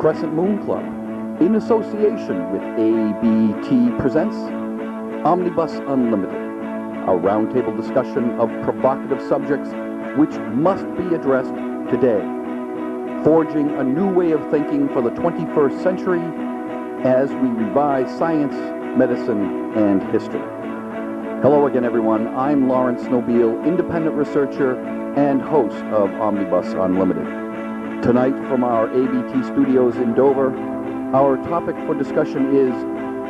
Crescent Moon Club, in association with ABT, presents Omnibus Unlimited, a roundtable discussion of provocative subjects which must be addressed today, forging a new way of thinking for the 21st century as we revise science, medicine, and history. Hello again, everyone. I'm Laurence, Nobile, independent researcher and host of Omnibus Unlimited. Tonight, from our ABT studios in Dover, our topic for discussion is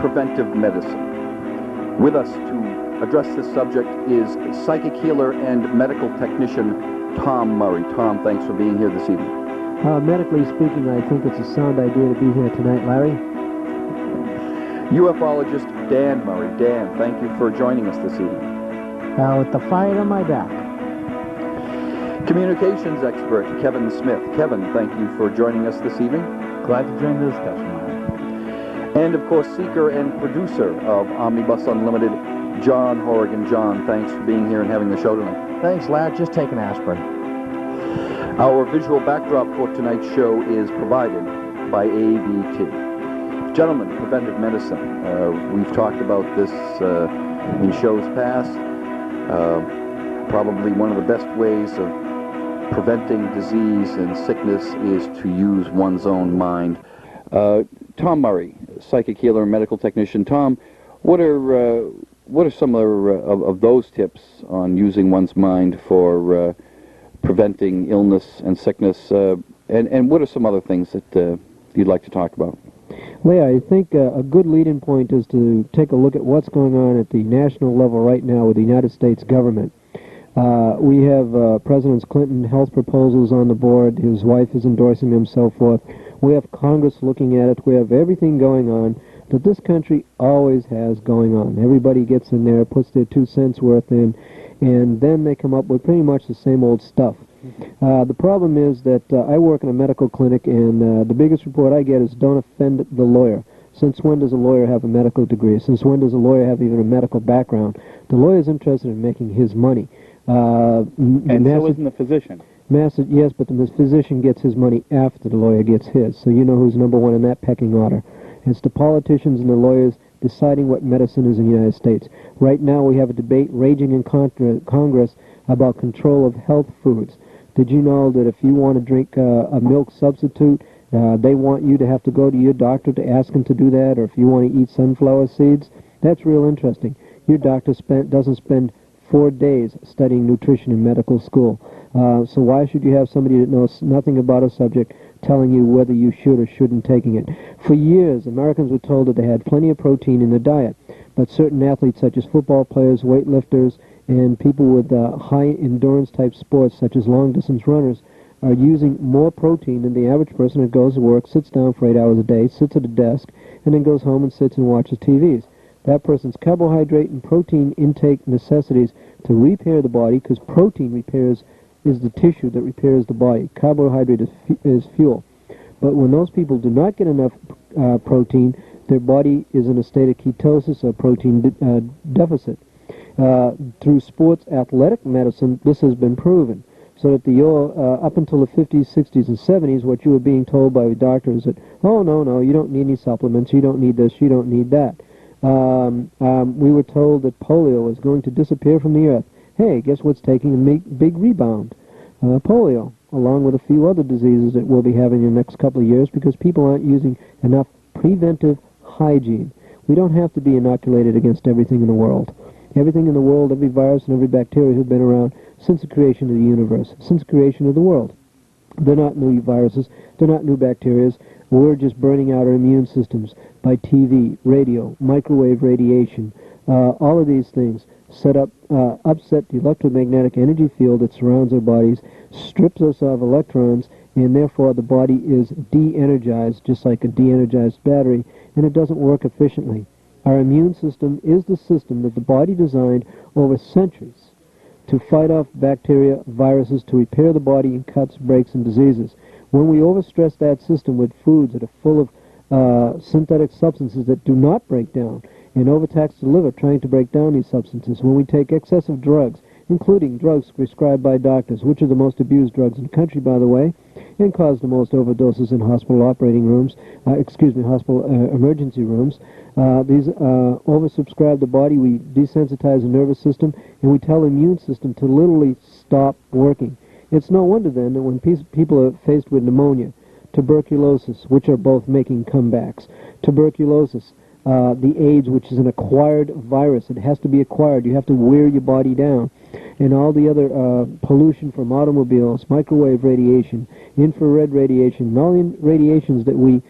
preventive medicine. With us to address this subject is psychic healer and medical technician Tom Murray. Tom, thanks for being here this evening. Medically speaking, I think it's a sound idea to be here tonight, Larry. UFOlogist Dan Murray. Dan, thank you for joining us this evening. With the fight on my back. Communications expert Kevin Smith. Kevin, thank you for joining us this evening. Glad to join the discussion, Larry. And of course, seeker and producer of Omnibus Unlimited, John Horrigan. John, thanks for being here and having the show tonight. Thanks, Larry. Just take an aspirin. Our visual backdrop for tonight's show is provided by ABT. Gentlemen, preventive medicine. We've talked about this in shows past. Probably one of the best ways of preventing disease and sickness is to use one's own mind. Tom Murray, psychic healer and medical technician. Tom, what are some of those tips on using one's mind for preventing illness and sickness? And what are some other things that you'd like to talk about? Larry, I think a good lead-in point is to take a look at what's going on at the national level right now with the United States government. We have President Clinton's health proposals on the board. His wife is endorsing them, so forth. We have Congress looking at it. We have everything going on that this country always has going on. Everybody gets in there, puts their 2 cents worth in, and then they come up with pretty much the same old stuff. The problem is that I work in a medical clinic, and the biggest report I get is don't offend the lawyer. Since when does a lawyer have a medical degree? Since when does a lawyer have even a medical background? The lawyer is interested in making his money. And so isn't the physician. Yes, but the physician gets his money after the lawyer gets his. So you know who's number one in that pecking order. It's the politicians and the lawyers deciding what medicine is in the United States. Right now we have a debate raging in Congress about control of health foods. Did you know that if you want to drink a milk substitute, they want you to have to go to your doctor to ask him to do that? Or if you want to eat sunflower seeds, that's real interesting. Your doctor doesn't spend 4 days studying nutrition in medical school. So why should you have somebody that knows nothing about a subject telling you whether you should or shouldn't taking it? For years, Americans were told that they had plenty of protein in their diet, but certain athletes such as football players, weightlifters, and people with high endurance type sports such as long distance runners are using more protein than the average person that goes to work, sits down for 8 hours a day, sits at a desk, and then goes home and sits and watches TVs. That person's carbohydrate and protein intake necessities to repair the body, because protein is the tissue that repairs the body. Carbohydrate is fuel. But when those people do not get enough protein, their body is in a state of ketosis or protein deficit. Through sports athletic medicine, this has been proven. So that up until the 50s, 60s, and 70s, what you were being told by the doctors that, oh, no, you don't need any supplements, you don't need this, you don't need that. We were told that polio was going to disappear from the earth. Hey, guess what's taking a big rebound? Polio, along with a few other diseases that we'll be having in the next couple of years because people aren't using enough preventive hygiene. We don't have to be inoculated against everything in the world. Everything in the world, every virus and every bacteria have been around since the creation of the universe, since the creation of the world. They're not new viruses, they're not new bacteria. We're just burning out our immune systems by TV, radio, microwave radiation. All of these things upset the electromagnetic energy field that surrounds our bodies, strips us of electrons, and therefore the body is de-energized, just like a de-energized battery, and it doesn't work efficiently. Our immune system is the system that the body designed over centuries to fight off bacteria, viruses, to repair the body in cuts, breaks, and diseases. When we overstress that system with foods that are full of synthetic substances that do not break down, and overtax the liver trying to break down these substances, when we take excessive drugs including drugs prescribed by doctors, which are the most abused drugs in the country, by the way, and cause the most overdoses in hospital operating rooms, hospital emergency rooms. These oversubscribe the body, we desensitize the nervous system, and we tell the immune system to literally stop working. It's no wonder then that when people are faced with pneumonia, tuberculosis, which are both making comebacks, tuberculosis, the AIDS, which is an acquired virus. It has to be acquired. You have to wear your body down. And all the other pollution from automobiles, microwave radiation, infrared radiation, and all the radiations that we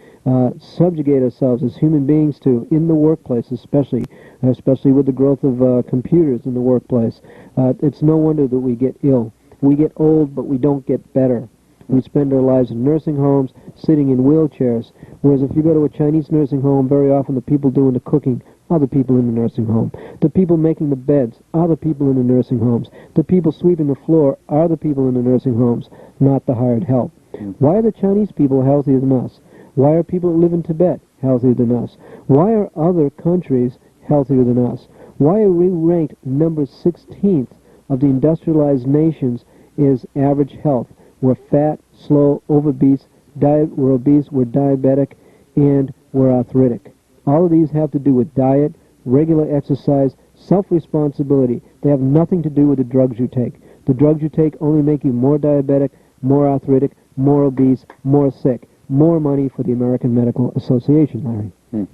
subjugate ourselves as human beings to in the workplace, especially with the growth of computers in the workplace. It's no wonder that we get ill. We get old, but we don't get better. We spend our lives in nursing homes, sitting in wheelchairs, whereas if you go to a Chinese nursing home, very often the people doing the cooking are the people in the nursing home. The people making the beds are the people in the nursing homes. The people sweeping the floor are the people in the nursing homes, not the hired help. Why are the Chinese people healthier than us? Why are people that live in Tibet healthier than us? Why are other countries healthier than us? Why are we ranked number 16th of the industrialized nations is average health? We're fat, slow, obese, we're obese, we're diabetic, and we're arthritic. All of these have to do with diet, regular exercise, self-responsibility. They have nothing to do with the drugs you take. The drugs you take only make you more diabetic, more arthritic, more obese, more sick. More money for the American Medical Association, Larry.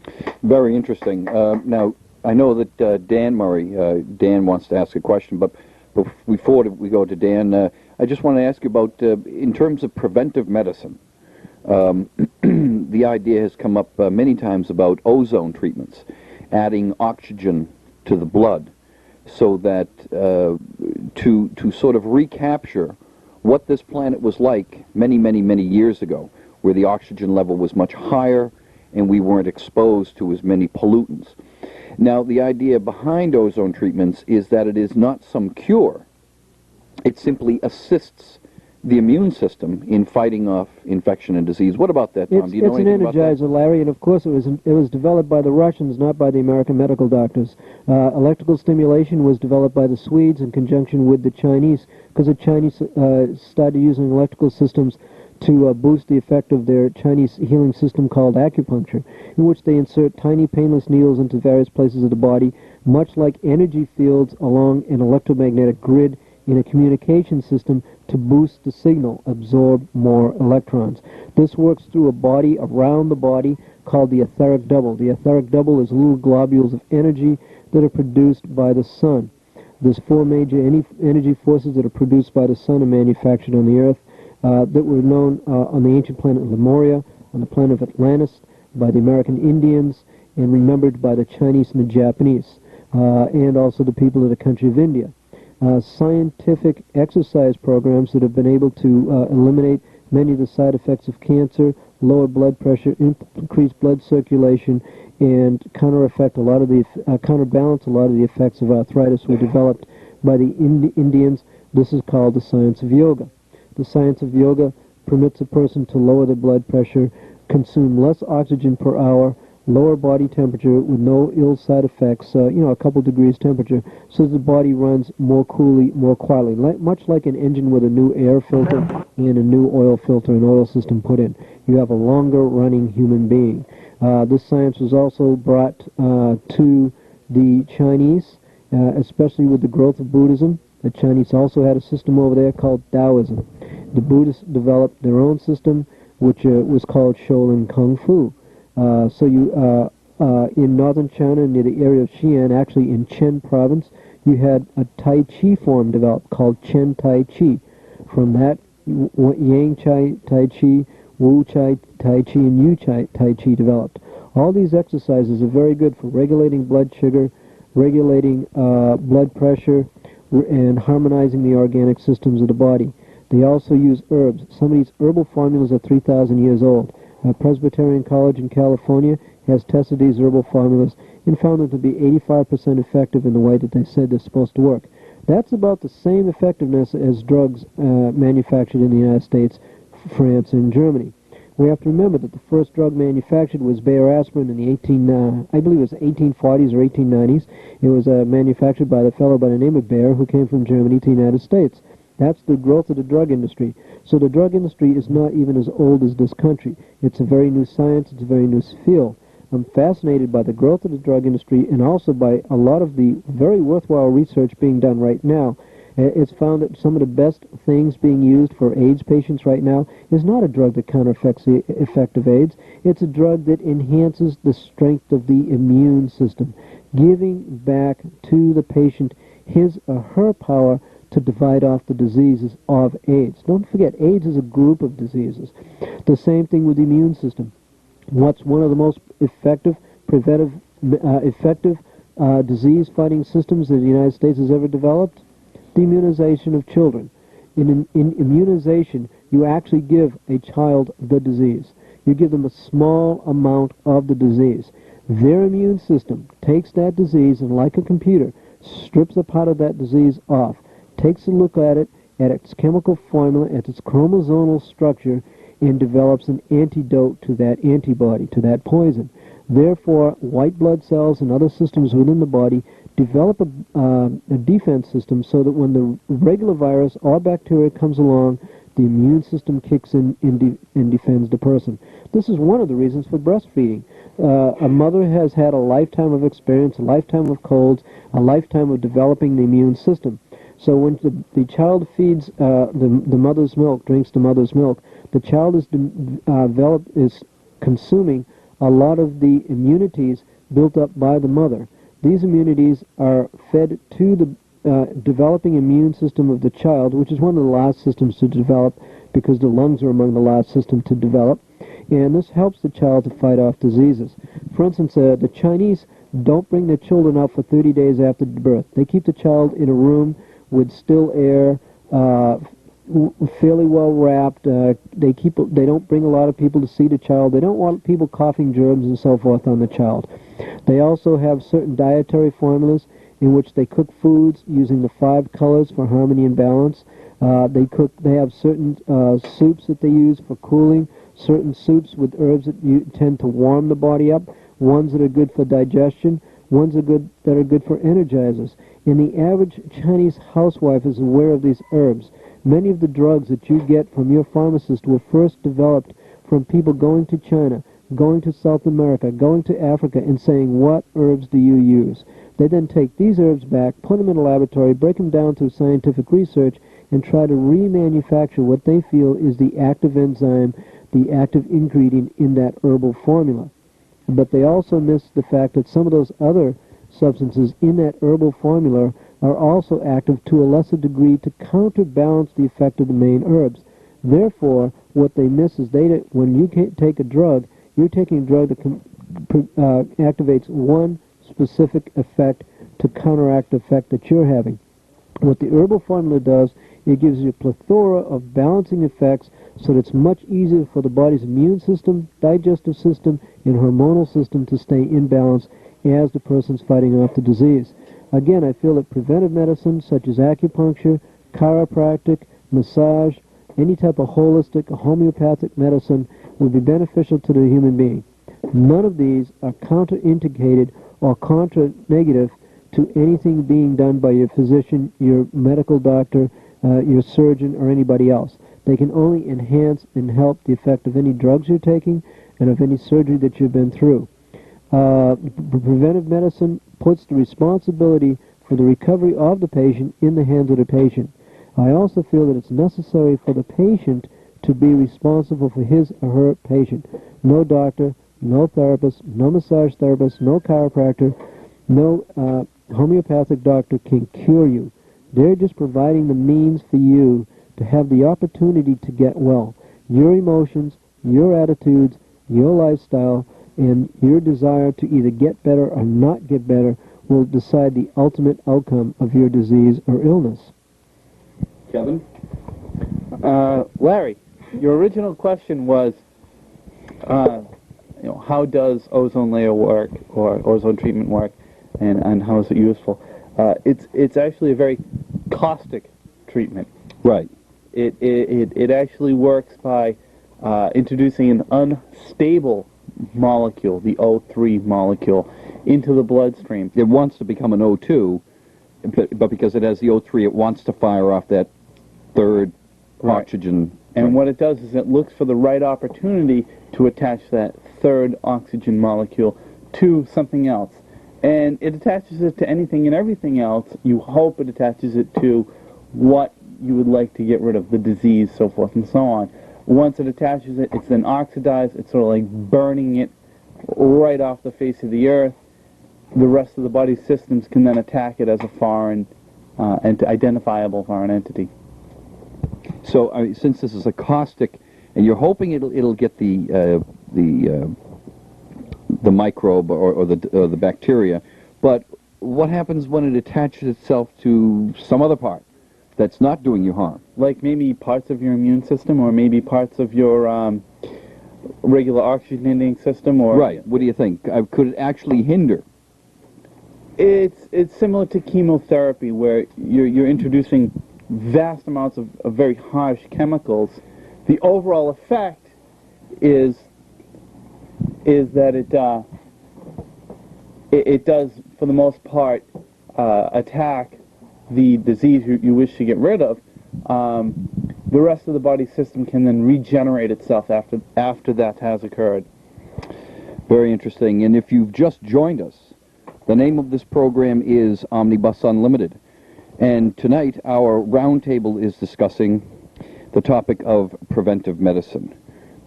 Very interesting. Now, I know that Dan Murray, Dan wants to ask a question, but before we go to Dan, I just want to ask you about, in terms of preventive medicine, the idea has come up many times about ozone treatments, adding oxygen to the blood so that to sort of recapture what this planet was like many, many, many years ago, where the oxygen level was much higher and we weren't exposed to as many pollutants. Now, the idea behind ozone treatments is that it is not some cure. It simply assists the immune system in fighting off infection and disease. What about that, Tom? Do you know anything about that? It's an energizer, Larry, and of course it was developed by the Russians, not by the American medical doctors. Electrical stimulation was developed by the Swedes in conjunction with the Chinese, because the Chinese started using electrical systems to boost the effect of their Chinese healing system called acupuncture, in which they insert tiny painless needles into various places of the body, much like energy fields along an electromagnetic grid in a communication system to boost the signal, absorb more electrons. This works through a body around the body called the etheric double. The etheric double is little globules of energy that are produced by the sun. There's four major energy forces that are produced by the sun and manufactured on the earth. That were known on the ancient planet Lemuria, on the planet of Atlantis, by the American Indians, and remembered by the Chinese and the Japanese, and also the people of the country of India. Scientific exercise programs that have been able to eliminate many of the side effects of cancer, lower blood pressure, increase blood circulation, and counterbalance a lot of the effects of arthritis were developed by the Indians. This is called the science of yoga. The science of yoga permits a person to lower their blood pressure, consume less oxygen per hour, lower body temperature with no ill side effects, a couple degrees temperature, so the body runs more coolly, more quietly, much like an engine with a new air filter and a new oil filter and oil system put in. You have a longer running human being. This science was also brought to the Chinese, especially with the growth of Buddhism. The Chinese also had a system over there called Taoism. The Buddhists developed their own system, which was called Shaolin Kung Fu. In northern China, near the area of Xi'an, actually in Chen province, you had a Tai Chi form developed called Chen Tai Chi. From that, Yang Tai Chi, Wu Tai Chi, and Yu Tai Chi developed. All these exercises are very good for regulating blood sugar, regulating blood pressure, and harmonizing the organic systems of the body. They also use herbs. Some of these herbal formulas are 3,000 years old. Presbyterian College in California has tested these herbal formulas and found them to be 85% effective in the way that they said they're supposed to work. That's about the same effectiveness as drugs manufactured in the United States, France, and Germany. We have to remember that the first drug manufactured was Bayer aspirin in the I believe it was 1840s or 1890s. It was manufactured by the fellow by the name of Bayer, who came from Germany to the United States. That's the growth of the drug industry. So the drug industry is not even as old as this country. It's a very new science. It's a very new field. I'm fascinated by the growth of the drug industry and also by a lot of the very worthwhile research being done right now. It's found that some of the best things being used for AIDS patients right now is not a drug that counteracts the effect of AIDS. It's a drug that enhances the strength of the immune system, giving back to the patient his or her power to divide off the diseases of AIDS. Don't forget, AIDS is a group of diseases. The same thing with the immune system. What's one of the most effective disease-fighting systems that the United States has ever developed? The immunization of children. In immunization, you actually give a child the disease. You give them a small amount of the disease. Their immune system takes that disease and, like a computer, strips a part of that disease off, takes a look at it, at its chemical formula, at its chromosomal structure, and develops an antidote to that antibody, to that poison. Therefore, white blood cells and other systems within the body develop a defense system so that when the regular virus or bacteria comes along, the immune system kicks in and defends the person. This is one of the reasons for breastfeeding. A mother has had a lifetime of experience, a lifetime of colds, a lifetime of developing the immune system. So when the child feeds the mother's milk, drinks the mother's milk, the child is consuming a lot of the immunities built up by the mother. These immunities are fed to the developing immune system of the child, which is one of the last systems to develop because the lungs are among the last system to develop. And this helps the child to fight off diseases. For instance, the Chinese don't bring their children out for 30 days after birth. They keep the child in a room with still air, fairly well wrapped. They don't bring a lot of people to see the child. They don't want people coughing germs and so forth on the child. They also have certain dietary formulas in which they cook foods using the 5 colors for harmony and balance. They have certain soups that they use for cooling, certain soups with herbs that tend to warm the body up, ones that are good for digestion, ones that are good for energizers. And the average Chinese housewife is aware of these herbs. Many of the drugs that you get from your pharmacist were first developed from people going to China, going to South America, going to Africa, and saying, what herbs do you use? They then take these herbs back, put them in a laboratory, break them down through scientific research, and try to remanufacture what they feel is the active enzyme, the active ingredient in that herbal formula. But they also miss the fact that some of those other substances in that herbal formula are also active to a lesser degree to counterbalance the effect of the main herbs. Therefore, what they miss is when you take a drug, you're taking a drug that activates one specific effect to counteract the effect that you're having. What the herbal formula does, it gives you a plethora of balancing effects so that it's much easier for the body's immune system, digestive system, and hormonal system to stay in balance as the person's fighting off the disease. Again, I feel that preventive medicine, such as acupuncture, chiropractic, massage, any type of holistic, homeopathic medicine would be beneficial to the human being. None of these are counterindicated or contra-negative to anything being done by your physician, your medical doctor, your surgeon, or anybody else. They can only enhance and help the effect of any drugs you're taking and of any surgery that you've been through. Preventive medicine puts the responsibility for the recovery of the patient in the hands of the patient. I also feel that it's necessary for the patient to be responsible for his or her patient. No doctor, no therapist, no massage therapist, no chiropractor, no homeopathic doctor can cure you. They're just providing the means for you to have the opportunity to get well. Your emotions, your attitudes, your lifestyle, and your desire to either get better or not get better will decide the ultimate outcome of your disease or illness. Kevin? Larry, your original question was, how does ozone layer work or ozone treatment work, and how is it useful? It's actually a very caustic treatment. Right. It actually works by introducing an unstable molecule, the O3 molecule, into the bloodstream. It wants to become an O2, but because it has the O3, it wants to fire off that third oxygen. And what it does is it looks for the right opportunity to attach that third oxygen molecule to something else. And it attaches it to anything and everything else. You hope it attaches it to what you would like to get rid of, the disease, so forth and so on. Once it attaches it, it's then oxidized. It's sort of like burning it right off the face of the earth. The rest of the body's systems can then attack it as a foreign and identifiable foreign entity. So, since this is a caustic, and you're hoping it'll get the microbe or the bacteria, but what happens when it attaches itself to some other part that's not doing you harm? Like maybe parts of your immune system, or maybe parts of your regular oxygenating system, or right. What do you think? Could it actually hinder? It's similar to chemotherapy, where you're introducing vast amounts of very harsh chemicals. The overall effect is that it does, for the most part, attack the disease you wish to get rid of. The rest of the body system can then regenerate itself after that has occurred. Very interesting. And if you've just joined us, the name of this program is Omnibus Unlimited. And tonight our roundtable is discussing the topic of preventive medicine,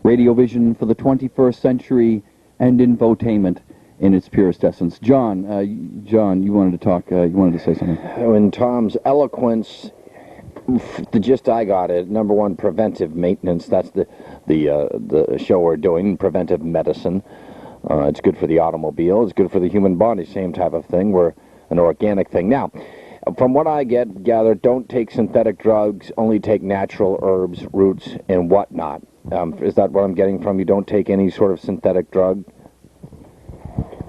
radiovision for the 21st century, and infotainment in its purest essence. John, you wanted to talk. You wanted to say something. In Tom's eloquence, the gist I got it. Number one, preventive maintenance. That's the show we're doing. Preventive medicine. It's good for the automobile. It's good for the human body. Same type of thing. We're an organic thing. Now, from what I gather, don't take synthetic drugs. Only take natural herbs, roots, and whatnot. Is that what I'm getting from you? Don't take any sort of synthetic drug?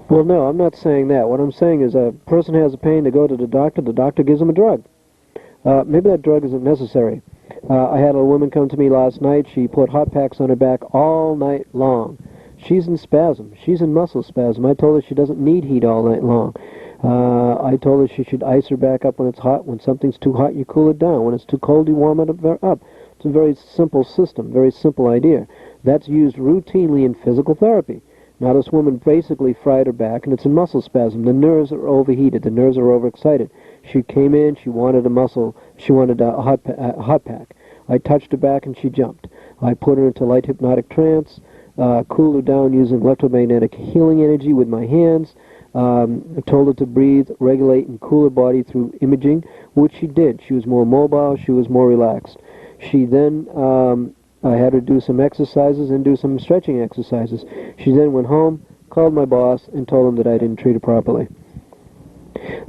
Well, no, I'm not saying that. What I'm saying is a person has a pain, they go to the doctor gives them a drug. Maybe that drug isn't necessary. I had a woman come to me last night. She put hot packs on her back all night long. She's in spasm. She's in muscle spasm. I told her she doesn't need heat all night long. I told her she should ice her back up when it's hot. When something's too hot, you cool it down. When it's too cold, you warm it up. It's a very simple system, very simple idea. That's used routinely in physical therapy. Now, this woman basically fried her back, and it's a muscle spasm. The nerves are overheated. The nerves are overexcited. She came in. She wanted a hot pack. I touched her back, and she jumped. I put her into light hypnotic trance, cooled her down using electromagnetic healing energy with my hands. I told her to breathe, regulate, and cool her body through imaging, which she did. She was more mobile. She was more relaxed. She then... I had her do some exercises and do some stretching exercises. She then went home, called my boss, and told him that I didn't treat her properly.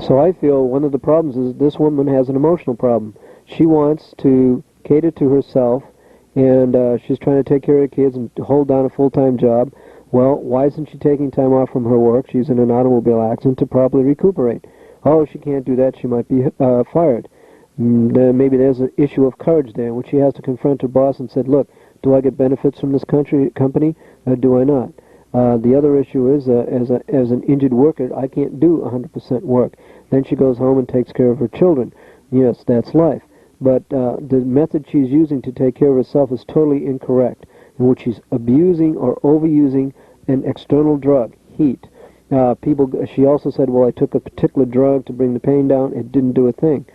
So I feel one of the problems is this woman has an emotional problem. She wants to cater to herself, and she's trying to take care of her kids and hold down a full-time job. Well, why isn't she taking time off from her work? She's in an automobile accident to properly recuperate. Oh, she can't do that. She might be fired. Maybe there's an issue of courage there in which she has to confront her boss and said, look, do I get benefits from this company or do I not? The other issue is, as an injured worker, I can't do 100% work. Then she goes home and takes care of her children. Yes, that's life. But the method she's using to take care of herself is totally incorrect, in which she's abusing or overusing an external drug, heat. She also said, well, I took a particular drug to bring the pain down. It didn't do a thing.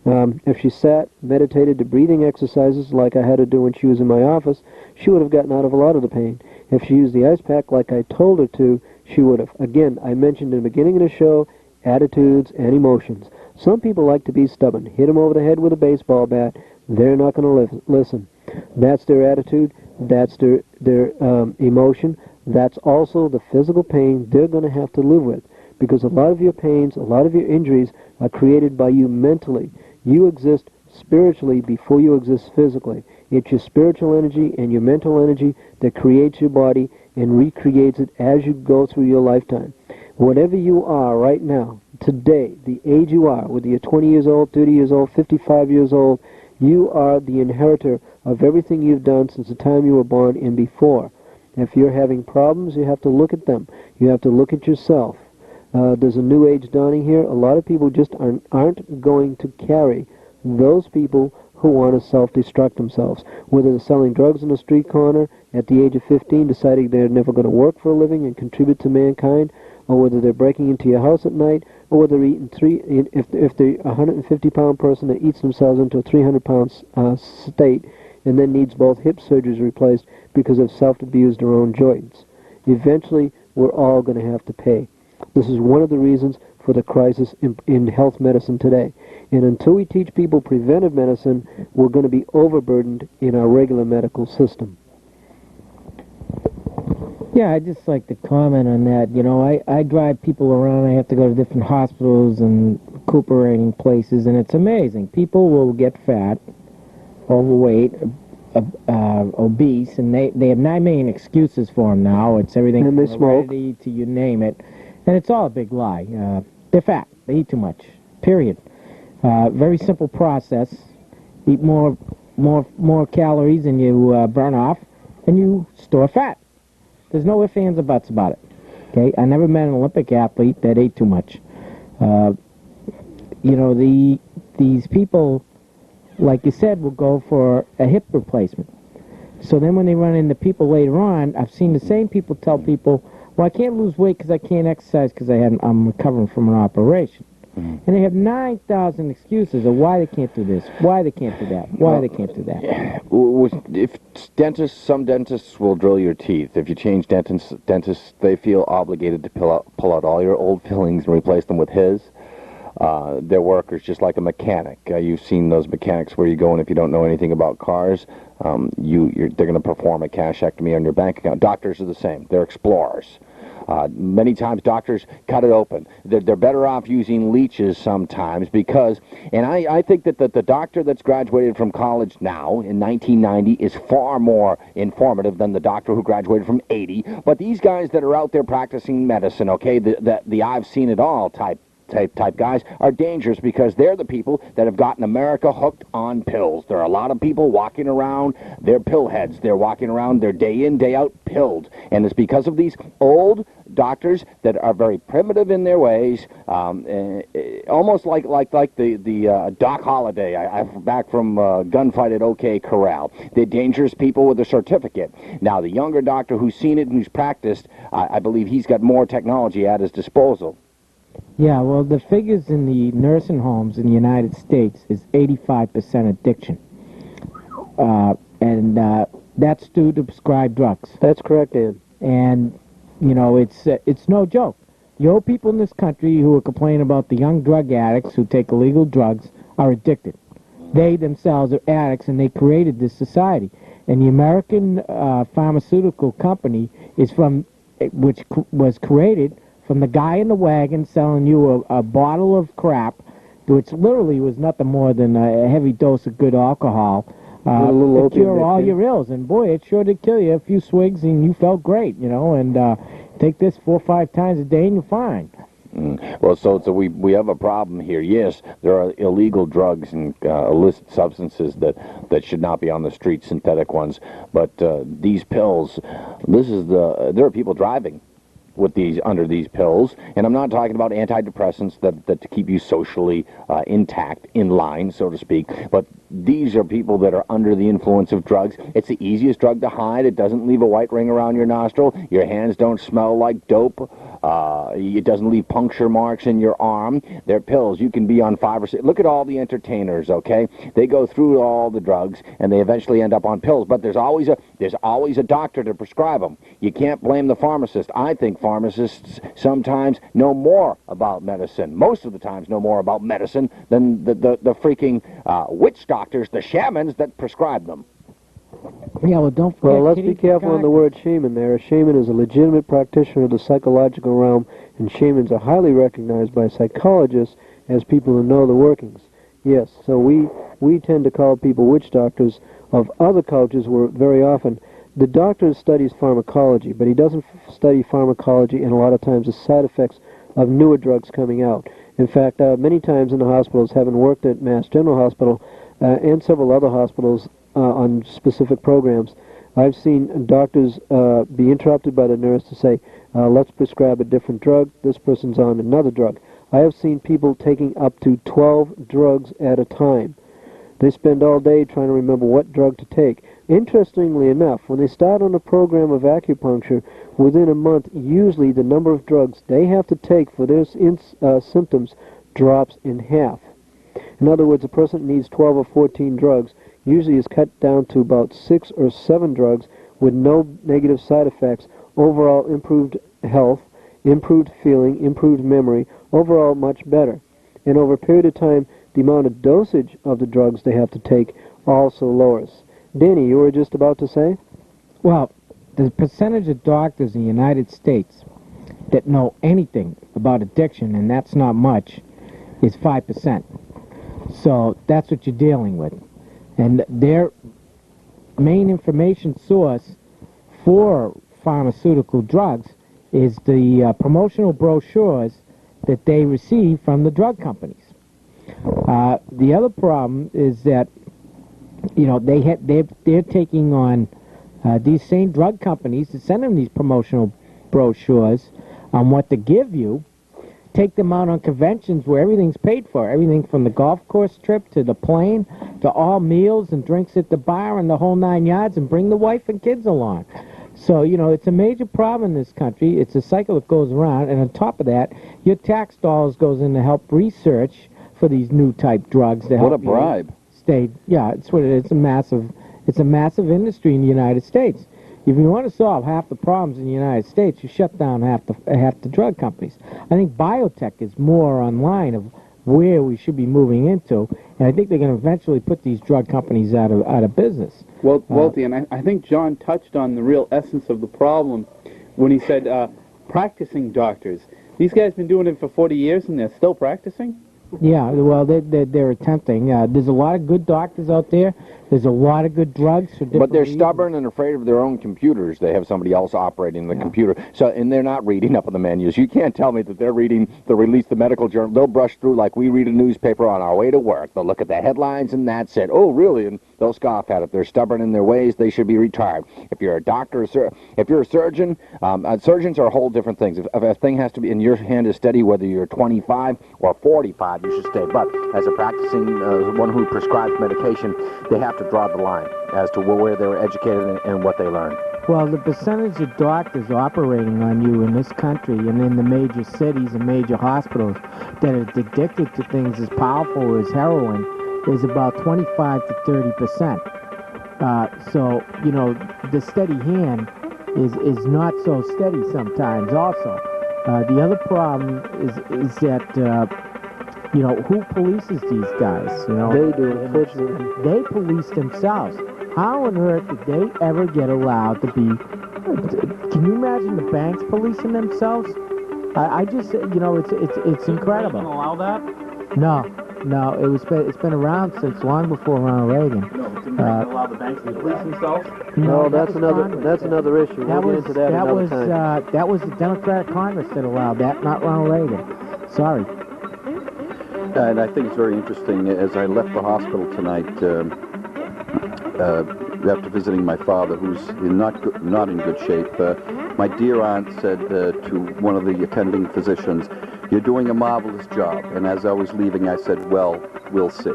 If she sat, meditated, did breathing exercises like I had her do when she was in my office, she would have gotten out of a lot of the pain. If she used the ice pack like I told her to, she would have. Again, I mentioned in the beginning of the show, attitudes and emotions. Some people like to be stubborn. Hit them over the head with a baseball bat. They're not going to listen. That's their attitude. That's their emotion. That's also the physical pain they're going to have to live with. Because a lot of your pains, a lot of your injuries are created by you mentally. You exist spiritually before you exist physically. It's your spiritual energy and your mental energy that creates your body and recreates it as you go through your lifetime. Whatever you are right now, today, the age you are, whether you're 20 years old, 30 years old, 55 years old, you are the inheritor of everything you've done since the time you were born and before. If you're having problems, you have to look at them. You have to look at yourself. There's a new age dawning here. A lot of people just aren't going to carry those people who want to self-destruct themselves, whether they're selling drugs on a street corner at the age of 15, deciding they're never going to work for a living and contribute to mankind, or whether they're breaking into your house at night, or whether they're eating if they're a 150-pound person that eats themselves into a 300-pound state and then needs both hip surgeries replaced because they've self-abused their own joints. Eventually, we're all going to have to pay. This is one of the reasons for the crisis in health medicine today. And until we teach people preventive medicine, we're going to be overburdened in our regular medical system. Yeah, I'd just like to comment on that. You know, I drive people around. I have to go to different hospitals and recuperating places, and it's amazing. People will get fat, overweight, obese, and they have 9 million excuses for them now. It's everything and they from smoke heredity to you name it. And it's all a big lie. They're fat. They eat too much. Period. Very simple process. Eat more calories than you burn off, and you store fat. There's no ifs, ands, or buts about it. Okay? I never met an Olympic athlete that ate too much. You know, these people, like you said, will go for a hip replacement. So then when they run into people later on, I've seen the same people tell people, well, I can't lose weight because I can't exercise because I'm recovering from an operation. And they have 9,000 excuses of why they can't do this, why they can't do that, why they can't do that. If some dentists will drill your teeth. If you change dentists, they feel obligated to pull out all your old fillings and replace them with his. They're workers just like a mechanic. You've seen those mechanics where you go and if you don't know anything about cars, they're going to perform a cashectomy on your bank account. Doctors are the same. They're explorers. Many times doctors cut it open. They're better off using leeches sometimes because, and I think that the doctor that's graduated from college now in 1990 is far more informative than the doctor who graduated from 80. But these guys that are out there practicing medicine, okay, the I've seen it all type guys are dangerous because they're the people that have gotten America hooked on pills. There are a lot of people walking around, they're pill heads. They're walking around, they're day in, day out pilled. And it's because of these old doctors that are very primitive in their ways, almost like the Doc Holliday, I'm back from gunfight at OK Corral. They're dangerous people with a certificate. Now, the younger doctor who's seen it and who's practiced, I believe he's got more technology at his disposal. Yeah, well, the figures in the nursing homes in the United States is 85% addiction. And that's due to prescribed drugs. That's correct, Dan. And, you know, it's no joke. The old people in this country who are complaining about the young drug addicts who take illegal drugs are addicted. They themselves are addicts, and they created this society. And the American pharmaceutical company which was created from the guy in the wagon selling you a bottle of crap, which literally was nothing more than a heavy dose of good alcohol, to cure all your ills. And boy, it sure did kill you. A few swigs and you felt great, you know, and take this 4 or 5 times a day and you're fine. Well, so we have a problem here. Yes, there are illegal drugs and illicit substances that should not be on the street, synthetic ones. But these pills, there are people driving with under these pills, and I'm not talking about antidepressants that to keep you socially intact, in line, so to speak, but these are people that are under the influence of drugs. It's the easiest drug to hide. It doesn't leave a white ring around your nostril. Your hands don't smell like dope. It doesn't leave puncture marks in your arm. They're pills. You can be on 5 or 6. Look at all the entertainers, okay? They go through all the drugs, and they eventually end up on pills, but there's always a doctor to prescribe them. You can't blame the pharmacist. I think pharmacists sometimes know more about medicine, most of the times know more about medicine than the freaking witch doctors, the shamans that prescribe them. Yeah, well, don't forget... Well, let's be careful on the word shaman there. A shaman is a legitimate practitioner of the psychological realm, and shamans are highly recognized by psychologists as people who know the workings. Yes, so we tend to call people witch doctors of other cultures where very often the doctor studies pharmacology, but he doesn't study pharmacology and a lot of times the side effects of newer drugs coming out. In fact, many times in the hospitals, having worked at Mass General Hospital and several other hospitals, on specific programs. I've seen doctors be interrupted by the nurse to say, let's prescribe a different drug. This person's on another drug. I have seen people taking up to 12 drugs at a time. They spend all day trying to remember what drug to take. Interestingly enough, when they start on a program of acupuncture, within a month, usually the number of drugs they have to take for their symptoms drops in half. In other words, a person that needs 12 or 14 drugs usually is cut down to about 6 or 7 drugs with no negative side effects. Overall improved health, improved feeling, improved memory, overall much better. And over a period of time, the amount of dosage of the drugs they have to take also lowers. Danny, you were just about to say? Well, the percentage of doctors in the United States that know anything about addiction, and that's not much, is 5%. So that's what you're dealing with. And their main information source for pharmaceutical drugs is the promotional brochures that they receive from the drug companies. The other problem is that, you know, they're taking on these same drug companies to send them these promotional brochures on what to give you, take them out on conventions where everything's paid for, everything from the golf course trip to the plane to all meals and drinks at the bar and the whole 9 yards, and bring the wife and kids along. So, you know, it's a major problem in this country. It's a cycle that goes around, and on top of that, your tax dollars goes in to help research for these new type drugs to help What a bribe. stay. Yeah, it's what it is. It's a massive industry in the United States. If you want to solve half the problems in the United States, you shut down half the drug companies. I think biotech is more on line of where we should be moving into, and I think they're going to eventually put these drug companies out of business. Well, Walty, and I think John touched on the real essence of the problem when he said practicing doctors. These guys have been doing it for 40 years, and they're still practicing? Yeah, well, they're attempting. There's a lot of good doctors out there. There's a lot of good drugs for different But they're reasons. stubborn and afraid of their own computers. They have somebody else operating the computer. So, and they're not reading up on the menus. You can't tell me that they're reading the release, the medical journal. They'll brush through like we read a newspaper on our way to work. They'll look at the headlines and that's it. Oh, really? And they'll scoff at it. They're stubborn in their ways. They should be retired. If you're a doctor, if you're a surgeon, surgeons are whole different things. If a thing has to be in your hand is steady, whether you're 25 or 45, you should stay. But as a practicing one who prescribes medication, they have to draw the line as to where they were educated and what they learned. Well, the percentage of doctors operating on you in this country and in the major cities and major hospitals that are addicted to things as powerful as heroin is about 25 to 30%. So, you know, the steady hand is not so steady sometimes also. The other problem is that, you know, who polices these guys? You know, They do, unfortunately. they police themselves. How on earth did they ever get allowed to be? Can you imagine the banks policing themselves? I just, you know, it's incredible. They allow that? No, it's been around since long before Ronald Reagan. No, didn't they allow the banks to police themselves? No, that that's was another Congress. issue. That We'll was get into that another time. that was the Democratic Congress that allowed that, not Ronald Reagan. Sorry. And I think it's very interesting. As I left the hospital tonight, after visiting my father, who's not in good shape, my dear aunt said to one of the attending physicians, "You're doing a marvelous job." And as I was leaving, I said, "Well, we'll see."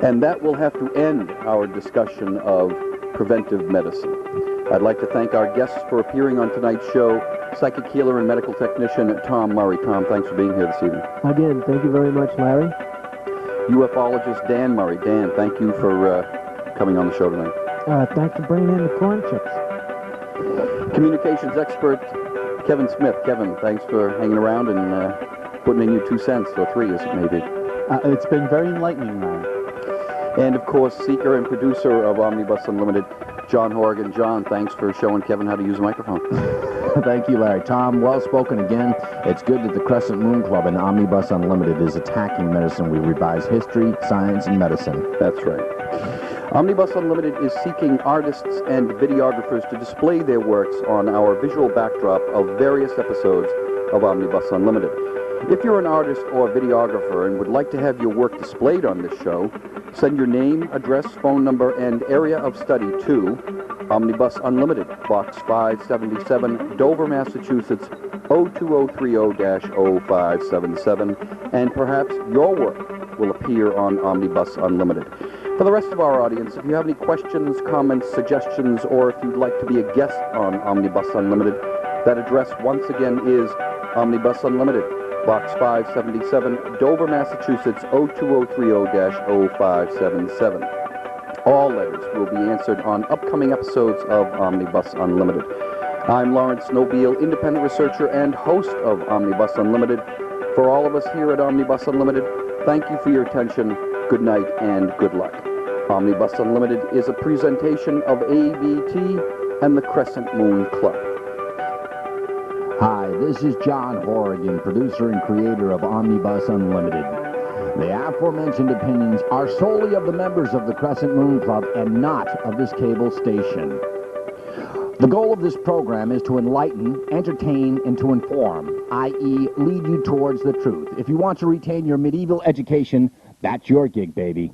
And that will have to end our discussion of preventive medicine. I'd like to thank our guests for appearing on tonight's show, psychic healer and medical technician Tom Murray. Tom, thanks for being here this evening. Again, thank you very much, Larry. UFOlogist Dan Murray. Dan, thank you for coming on the show tonight. Thanks for bringing in the corn chips. Communications expert Kevin Smith. Kevin, thanks for hanging around and putting in your 2 cents, or 3 as it may be. It's been very enlightening, Larry. And of course, seeker and producer of Omnibus Unlimited, John Horrigan. John, thanks for showing Kevin how to use a microphone. Thank you, Larry. Tom, well spoken again. It's good that the Crescent Moon Club and Omnibus Unlimited is attacking medicine. We revise history, science, and medicine. That's right. Omnibus Unlimited is seeking artists and videographers to display their works on our visual backdrop of various episodes of Omnibus Unlimited. If you're an artist or videographer and would like to have your work displayed on this show, send your name, address, phone number, and area of study to Omnibus Unlimited, Box 577, Dover, Massachusetts, 02030-0577, and perhaps your work will appear on Omnibus Unlimited. For the rest of our audience, if you have any questions, comments, suggestions, or if you'd like to be a guest on Omnibus Unlimited, that address once again is Omnibus Unlimited, Box 577, Dover, Massachusetts, 02030-0577. All letters will be answered on upcoming episodes of Omnibus Unlimited. I'm Laurence, Nobile, independent researcher and host of Omnibus Unlimited. For all of us here at Omnibus Unlimited, thank you for your attention, good night, and good luck. Omnibus Unlimited is a presentation of ABT and the Crescent Moon Club. Hi, this is John Horrigan, producer and creator of Omnibus Unlimited. The aforementioned opinions are solely of the members of the Crescent Moon Club and not of this cable station. The goal of this program is to enlighten, entertain, and to inform, i.e. lead you towards the truth. If you want to retain your medieval education, that's your gig, baby.